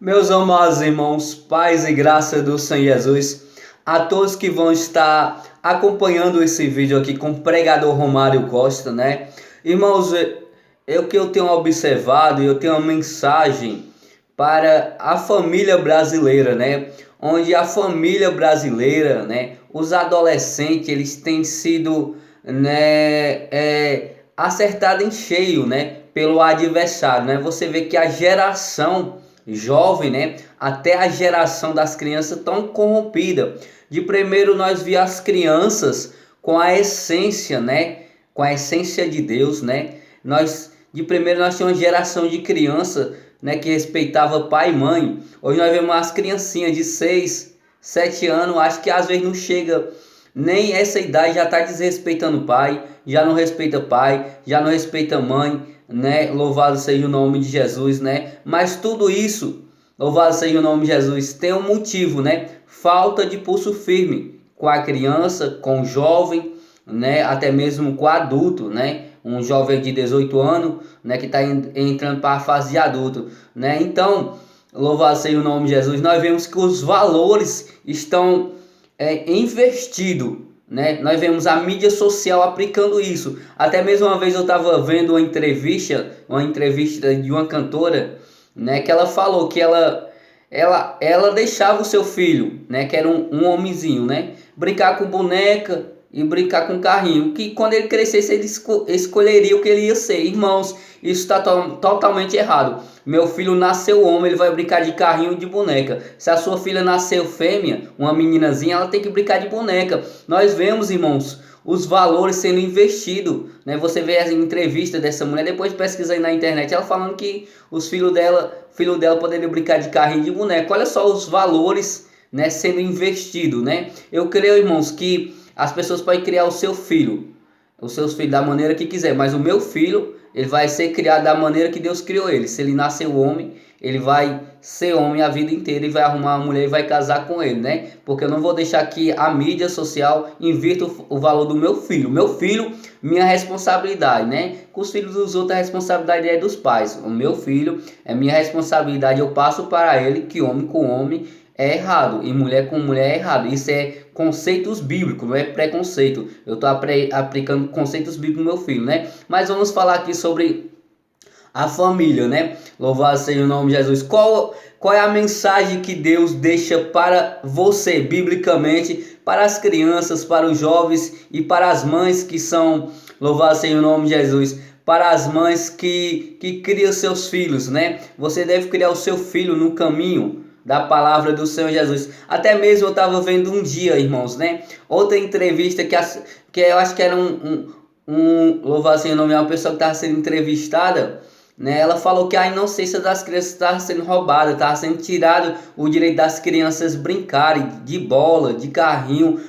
Meus amados irmãos, paz e graça do Senhor Jesus, a todos que vão estar acompanhando esse vídeo aqui com o pregador Romário Costa, né? Irmãos, o que eu tenho observado, eu tenho uma mensagem para a família brasileira, né? Onde a família brasileira, né? Os adolescentes, eles têm sido, né? Acertados em cheio, né? Pelo adversário, né? Você vê que a geração jovem, né, até a geração das crianças tão corrompida. De primeiro nós vimos as crianças com a essência, né, com a essência de Deus, né? De primeiro nós tínhamos uma geração de criança, né, que respeitava pai e mãe. Hoje nós vemos as criancinhas de 6, 7 anos, acho que às vezes não chega nem essa idade, já está desrespeitando o pai, já não respeita pai, já não respeita mãe, né? Louvado seja o nome de Jesus, né? Mas tudo isso, louvado seja o nome de Jesus, tem um motivo, né? Falta de pulso firme com a criança, com o jovem, né? Até mesmo com o adulto, né? Um jovem de 18 anos, né? Que está entrando para a fase de adulto, né? Então, louvado seja o nome de Jesus, nós vemos que os valores estão investidos, né? Nós vemos a mídia social aplicando isso. Até mesmo uma vez eu estava vendo uma entrevista de uma cantora, né? Que ela falou que ela deixava o seu filho, né? Que era um homenzinho, né? Brincar com boneca e brincar com carrinho. Que quando ele crescesse ele escolheria o que ele ia ser. Irmãos, isso está totalmente errado. Meu filho nasceu homem, ele vai brincar de carrinho e de boneca. Se a sua filha nasceu fêmea, uma meninazinha, ela tem que brincar de boneca. Nós vemos, irmãos, os valores sendo investidos, né? Você vê a entrevista dessa mulher, depois pesquisa aí na internet, ela falando que os filho dela poderiam brincar de carrinho e de boneca. Olha só os valores, né, sendo investidos, né? Eu creio, irmãos, que as pessoas podem criar os seus filhos da maneira que quiser, mas o meu filho, ele vai ser criado da maneira que Deus criou ele. Se ele nasceu homem, ele vai ser homem a vida inteira e vai arrumar uma mulher e vai casar com ele, né? Porque eu não vou deixar que a mídia social invirta o valor do meu filho. Meu filho, minha responsabilidade, né? Com os filhos dos outros, a responsabilidade é dos pais. O meu filho é minha responsabilidade. Eu passo para ele que homem com homem é errado e mulher com mulher é errado. Isso é conceitos bíblicos, não é preconceito. Eu estou aplicando conceitos bíblicos no meu filho, né? Mas vamos falar aqui sobre a família, né? Louvado seja o nome de Jesus. Qual é a mensagem que Deus deixa para você, biblicamente, para as crianças, para os jovens e para as mães que são, louvado seja o nome de Jesus, para as mães que criam seus filhos, né? Você deve criar o seu filho no caminho da palavra do Senhor Jesus. Até mesmo eu estava vendo um dia, irmãos, né? Outra entrevista que eu acho que era louvado seja o nome de uma pessoa que estava sendo entrevistada, né? Ela falou que a inocência das crianças estava sendo roubada, estava sendo tirado o direito das crianças brincarem de bola, de carrinho.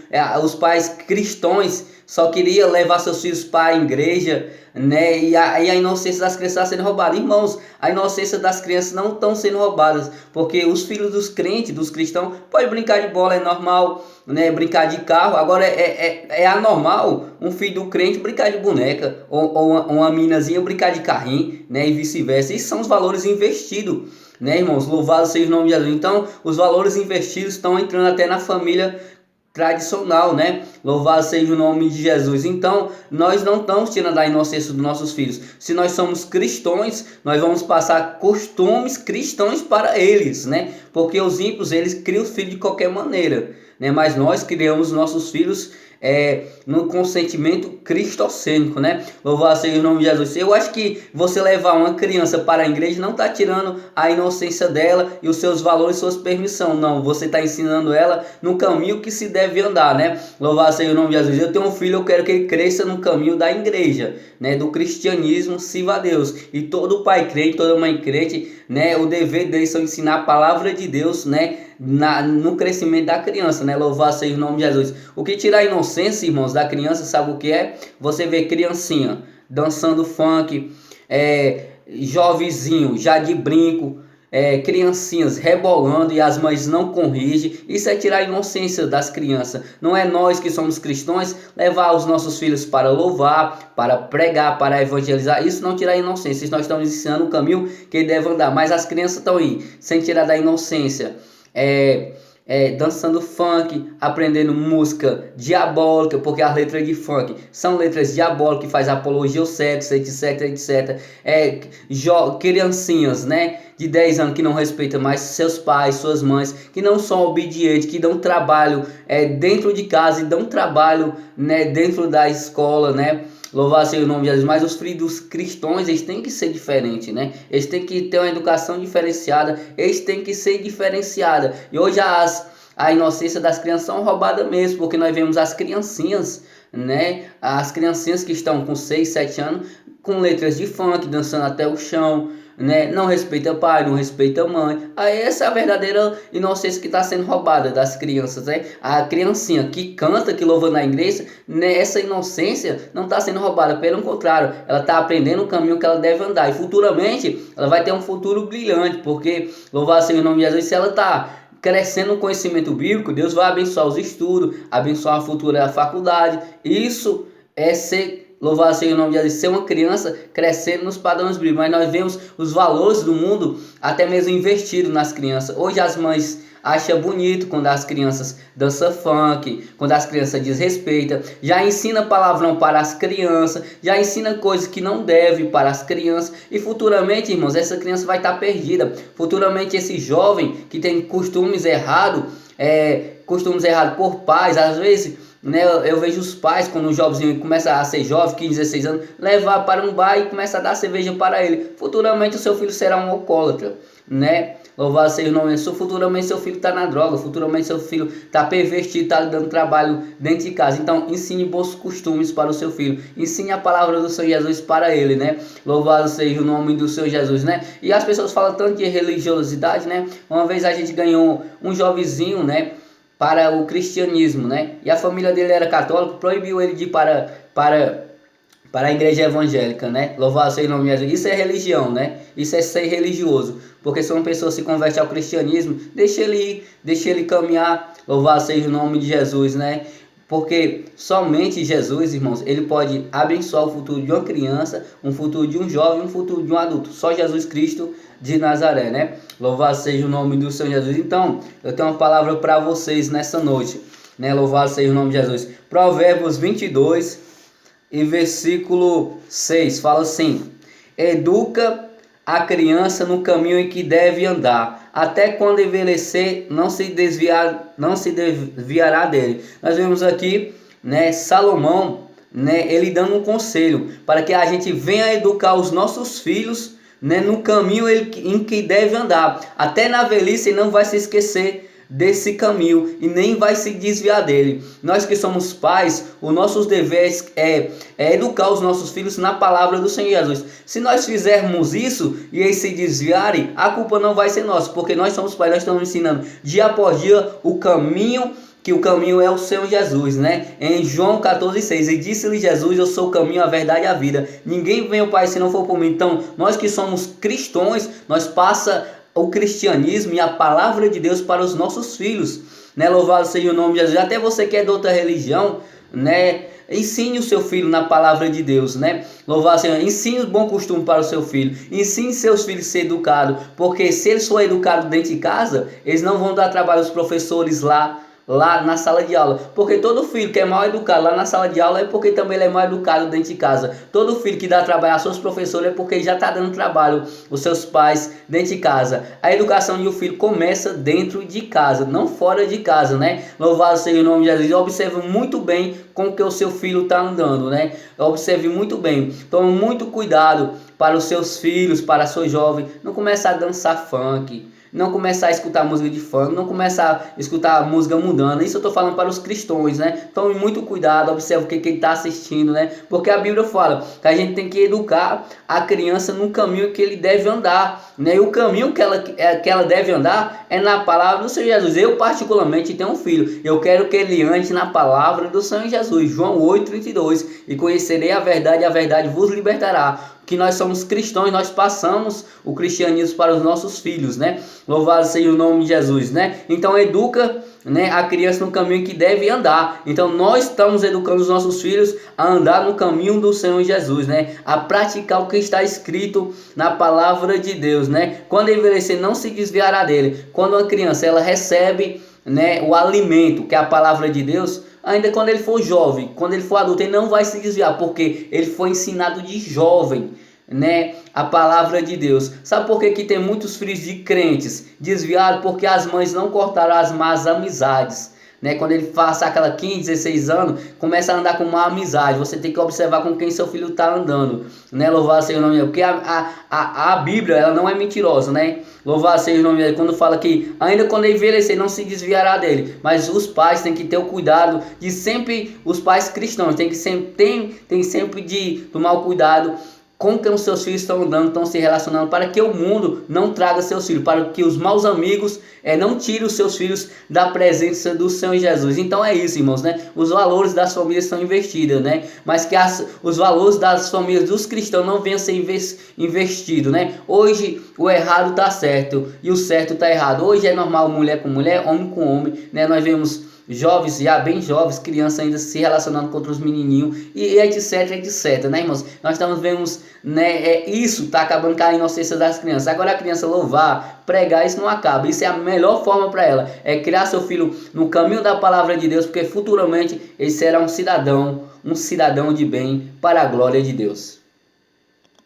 Os pais cristãos só queriam levar seus filhos para a igreja, né? E a inocência das crianças está sendo roubada. Irmãos, a inocência das crianças não estão sendo roubadas, porque os filhos dos crentes, dos cristãos, podem brincar de bola, é normal, né? Brincar de carro. Agora é anormal um filho do crente brincar de boneca, ou uma meninazinha brincar de carrinho, né? E vice-versa. Esses são os valores investidos, né, irmãos? Louvado seja o nome de Jesus. Então, os valores investidos estão entrando até na família tradicional, né? Louvado seja o nome de Jesus. Então, nós não estamos tirando a inocência dos nossos filhos. Se nós somos cristãos, nós vamos passar costumes cristãos para eles, né? Porque os ímpios, eles criam os filhos de qualquer maneira, né? Mas nós criamos nossos filhos no consentimento cristocênico, né? Louvado seja o nome de Jesus. Eu acho que você levar uma criança para a igreja não está tirando a inocência dela e os seus valores, suas permissões. Não, você está ensinando ela no caminho que se deve andar, né? Louvado seja o nome de Jesus. Eu tenho um filho, eu quero que ele cresça no caminho da igreja, né? Do cristianismo, sirva a Deus. E todo pai crente, toda mãe crente, né? O dever deles é ensinar a palavra de Deus, né? No crescimento da criança, né? Louvado seja o nome de Jesus. O que tira a inocência, irmãos, da criança, sabe o que é? Você vê criancinha dançando funk, jovenzinho já de brinco, criancinhas rebolando e as mães não corrigem. Isso é tirar a inocência das crianças. Não é nós que somos cristãos levar os nossos filhos para louvar, para pregar, para evangelizar. Isso não tira a inocência. Isso nós estamos ensinando o caminho que ele deve andar. Mas as crianças estão aí, sem tirar da inocência. Dançando funk, aprendendo música diabólica, porque as letras de funk são letras diabólicas que faz apologia ao sexo, etc, etc. Criancinhas, né, de 10 anos que não respeitam mais seus pais, suas mães, que não são obedientes, que dão trabalho dentro de casa e dão trabalho, né, dentro da escola, né. Louvado seja o nome de Jesus. Mas os filhos dos cristãos, eles têm que ser diferentes, né? Eles têm que ter uma educação diferenciada. Eles têm que ser diferenciados. E hoje a inocência das crianças são roubadas mesmo. Porque nós vemos as criancinhas, né? As criancinhas que estão com 6, 7 anos, com letras de funk, dançando até o chão, né? Não respeita pai, não respeita mãe. Aí essa é a verdadeira inocência que está sendo roubada das crianças, né? A criancinha que canta, que louva na igreja, né? Essa inocência não está sendo roubada, pelo contrário, ela está aprendendo o caminho que ela deve andar, e futuramente ela vai ter um futuro brilhante, porque louvado seja o nome de Jesus, se ela está crescendo no conhecimento bíblico, Deus vai abençoar os estudos, abençoar a futura faculdade. Isso é ser, louvado seja o nome de Jesus, ser uma criança crescendo nos padrões bíblicos. Mas nós vemos os valores do mundo até mesmo investidos nas crianças. Hoje as mães acham bonito quando as crianças dançam funk, quando as crianças desrespeitam, já ensina palavrão para as crianças, já ensina coisas que não deve para as crianças, e futuramente, irmãos, essa criança vai estar perdida. Futuramente esse jovem que tem costumes errados por pais, às vezes, né, eu vejo os pais, quando o jovem começa a ser jovem, 15, 16 anos, levar para um bar e começa a dar cerveja para ele. Futuramente o seu filho será um alcoólatra, né? Louvado seja o nome de Jesus. Futuramente seu filho está na droga, futuramente seu filho está pervertido, está dando trabalho dentro de casa. Então ensine bons costumes para o seu filho, ensine a palavra do Senhor Jesus para ele, né? Louvado seja o nome do Senhor Jesus, né? E as pessoas falam tanto de religiosidade, né? Uma vez a gente ganhou um jovenzinho, né, para o cristianismo, né? E a família dele era católica, proibiu ele de ir para a igreja evangélica, né? Louvado seja o nome de Jesus. Isso é religião, né? Isso é ser religioso. Porque se uma pessoa se converte ao cristianismo, deixa ele ir, deixa ele caminhar. Louvado seja o nome de Jesus, né? Porque somente Jesus, irmãos, ele pode abençoar o futuro de uma criança, um futuro de um jovem, um futuro de um adulto. Só Jesus Cristo de Nazaré, né? Louvado seja o nome do Senhor Jesus. Então, eu tenho uma palavra para vocês nessa noite, né? Louvado seja o nome de Jesus. Provérbios 22 e versículo 6 fala assim: educa a criança no caminho em que deve andar, até quando envelhecer não se desviará dele. Nós vemos aqui, né, Salomão, né, ele dando um conselho para que a gente venha educar os nossos filhos, né, no caminho em que deve andar. Até na velhice ele não vai se esquecer desse caminho e nem vai se desviar dele. Nós que somos pais, os nossos deveres é educar os nossos filhos na palavra do Senhor Jesus. Se nós fizermos isso e eles se desviarem, a culpa não vai ser nossa, porque nós somos pais, nós estamos ensinando dia após dia o caminho, que o caminho é o Senhor Jesus, né? Em João 14,6, e disse-lhe Jesus: eu sou o caminho, a verdade e a vida. Ninguém vem ao Pai se não for por mim. Então, nós que somos cristãos, nós passa o cristianismo e a palavra de Deus para os nossos filhos, né? Louvado seja o nome de Jesus. Até você que é de outra religião, né, ensine o seu filho na palavra de Deus, né? Louvado seja, ensine o bom costume para o seu filho, ensine seus filhos a ser educados, porque se eles forem educados dentro de casa, eles não vão dar trabalho aos professores lá na sala de aula, porque todo filho que é mal educado lá na sala de aula é porque também ele é mal educado dentro de casa. Todo filho que dá trabalho aos seus professores é porque ele já está dando trabalho aos seus pais dentro de casa. A educação de um filho começa dentro de casa, não fora de casa, né? Louvado seja o nome de Jesus. Observe muito bem com que o seu filho está andando, né? Observe muito bem, tome muito cuidado para os seus filhos, para seus jovens, não começar a dançar funk, não começar a escutar música de funk, não começar a escutar música mundana. Isso eu estou falando para os cristãos, né? Tome muito cuidado, observe o que ele está assistindo, né? Porque a Bíblia fala que a gente tem que educar a criança no caminho que ele deve andar, né? E o caminho que ela deve andar é na palavra do Senhor Jesus. Eu particularmente tenho um filho, eu quero que ele ande na palavra do Senhor Jesus. João 8,32, e conhecerei a verdade vos libertará. que nós somos cristãos, nós passamos o cristianismo para os nossos filhos, né? Louvado seja o nome de Jesus, né? Então educa, né, a criança no caminho que deve andar. Então nós estamos educando os nossos filhos a andar no caminho do Senhor Jesus, né? A praticar o que está escrito na palavra de Deus, né? Quando envelhecer, não se desviará dele. Quando uma criança ela recebe, né, o alimento, que é a palavra de Deus, ainda quando ele for jovem, quando ele for adulto, ele não vai se desviar, porque ele foi ensinado de jovem, né, a palavra de Deus. Sabe por que tem muitos filhos de crentes desviados? Porque as mães não cortaram as más amizades, né? Quando ele passa aquela 15, 16 anos, começa a andar com má amizade. Você tem que observar com quem seu filho está andando, né? Louvado seja o nome dele. Porque a Bíblia, ela não é mentirosa, né? Louvado seja o nome dele. Quando fala que ainda quando ele envelhecer, não se desviará dele. Mas os pais têm que ter o cuidado de sempre, os pais cristãos têm que sempre, tem sempre de tomar o cuidado com que os seus filhos estão andando, estão se relacionando, para que o mundo não traga seus filhos, para que os maus amigos não tirem os seus filhos da presença do Senhor Jesus. Então é isso, irmãos, né? Os valores das famílias são investidos, né? Mas que os valores das famílias dos cristãos não venham a ser investidos, né? Hoje o errado está certo e o certo está errado. Hoje é normal mulher com mulher, homem com homem, né? Nós vemos jovens, já bem jovens, crianças ainda se relacionando com outros menininhos e etc, etc, né, irmãos? Nós estamos vendo, né, isso tá acabando com a inocência das crianças. Agora a criança louvar, pregar, isso não acaba. Isso é a melhor forma para ela, é criar seu filho no caminho da palavra de Deus, porque futuramente ele será um cidadão de bem para a glória de Deus.